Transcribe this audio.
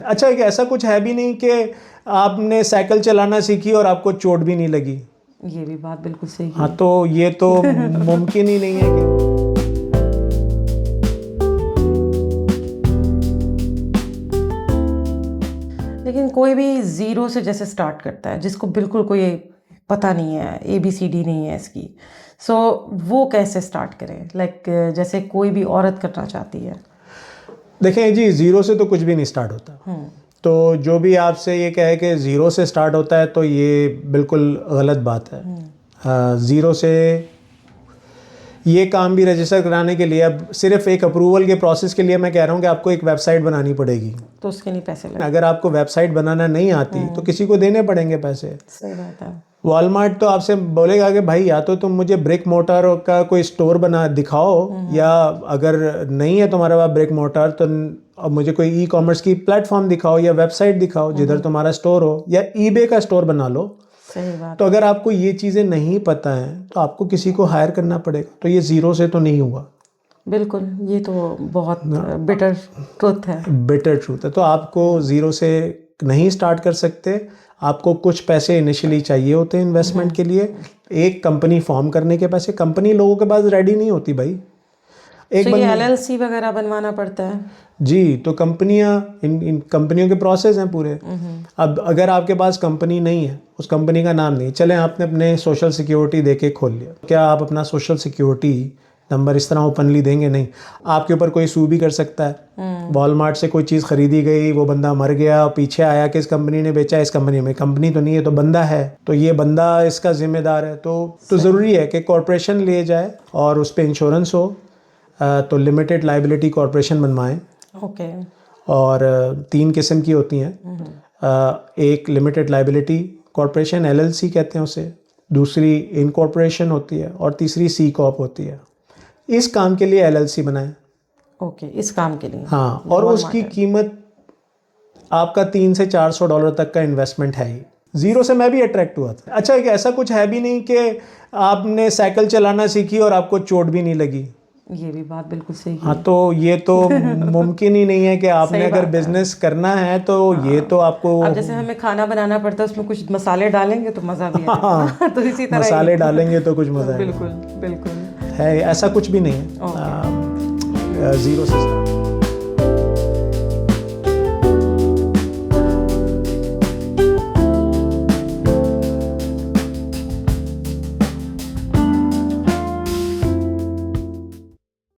अच्छा, एक ऐसा कुछ है भी नहीं कि आपने साइकिल चलाना सीखी और आपको चोट भी नहीं लगी। ये भी बात बिल्कुल सही है। हाँ, तो ये तो मुमकिन ही नहीं है कि लेकिन कोई भी ज़ीरो से जैसे स्टार्ट करता है, जिसको बिल्कुल कोई पता नहीं है, ABCD नहीं है इसकी, सो वो कैसे स्टार्ट करें? लाइक जैसे कोई भी औरत करना चाहती है। देखें जी, ज़ीरो से तो कुछ भी नहीं स्टार्ट होता। तो जो भी आपसे ये कहे कि ज़ीरो से स्टार्ट होता है तो ये बिल्कुल गलत बात है। ज़ीरो से ये काम भी रजिस्टर कराने के लिए, अब सिर्फ एक अप्रूवल के प्रोसेस के लिए मैं कह रहा हूँ कि आपको एक वेबसाइट बनानी पड़ेगी। तो उसके नहीं पैसे लगे। अगर आपको वेबसाइट बनाना नहीं आती तो किसी को देने पड़ेंगे पैसे। सही बात है। वॉलमार्ट तो आपसे बोलेगा कि भाई या तो तुम मुझे ब्रिक मोटर का कोई स्टोर बना दिखाओ, या अगर नहीं है तुम्हारे पास ब्रिक मोटर तो अब मुझे कोई ई-कॉमर्स की प्लेटफॉर्म दिखाओ या वेबसाइट दिखाओ जिधर तुम्हारा स्टोर हो, या ईबे का स्टोर बना लो। सही बात। तो अगर आपको ये चीज़ें नहीं पता हैं तो आपको किसी को हायर करना पड़ेगा। तो ये ज़ीरो से तो नहीं हुआ। बिल्कुल, ये तो बहुत बिटर ट्रुथ है। बेटर ट्रूथ है। तो आपको ज़ीरो से नहीं स्टार्ट कर सकते। आपको कुछ पैसे इनिशियली चाहिए होते हैं इन्वेस्टमेंट के लिए। एक कंपनी फॉर्म करने के पैसे, कंपनी लोगों के पास रेडी नहीं होती भाई। एक तो ये LLC वगैरह बनवाना पड़ता है? जी, तो कंपनियां, इन कंपनियों के प्रोसेस हैं पूरे। अब अगर आपके पास कंपनी नहीं है, उस कंपनी का नाम नहीं, चले आपने अपने सोशल सिक्योरिटी दे के खोल लिया, क्या आप अपना सोशल सिक्योरिटी नंबर इस तरह ओपनली देंगे? नहीं। आपके ऊपर कोई सू भी कर सकता है। वॉलमार्ट से कोई चीज़ खरीदी गई, वो बंदा मर गया, पीछे आया कि इस कंपनी ने बेचा, इस कंपनी में, कंपनी तो नहीं है तो बंदा है, तो ये बंदा इसका जिम्मेदार है। तो ज़रूरी है कि कॉरपोरेशन लिए जाए और उस पर इंश्योरेंस हो। तो लिमिटेड लाइबिलिटी कॉरपोरेशन बनवाएं। ओके। और 3 किस्म की होती हैं। एक लिमिटेड लाइबिलिटी कॉरपोरेशन, LLC कहते हैं उसे, दूसरी इनकॉर्पोरेशन होती है, और तीसरी C कॉर्प होती है। इस काम के लिए LLC बनाएं। ओके, इस काम के लिए। हाँ, और उसकी कीमत आपका $300 से $400 तक का इन्वेस्टमेंट है ही। ज़ीरो से मैं भी अट्रैक्ट हुआ था। अच्छा, एक ऐसा कुछ है भी नहीं कि आपने साइकिल चलाना सीखी और आपको चोट भी नहीं लगी। ये भी बात बिल्कुल सही है। हाँ, तो ये तो मुमकिन ही नहीं है कि आपने अगर बिजनेस करना है तो ये तो आपको, अब जैसे हमें खाना बनाना पड़ता है, उसमें कुछ मसाले डालेंगे तो मज़ा भी आएगा। तो इसी तरह मसाले डालेंगे तो कुछ मजा बिल्कुल बिल्कुल है। ऐसा कुछ भी नहीं है। ज़ीरो से स्टार्ट।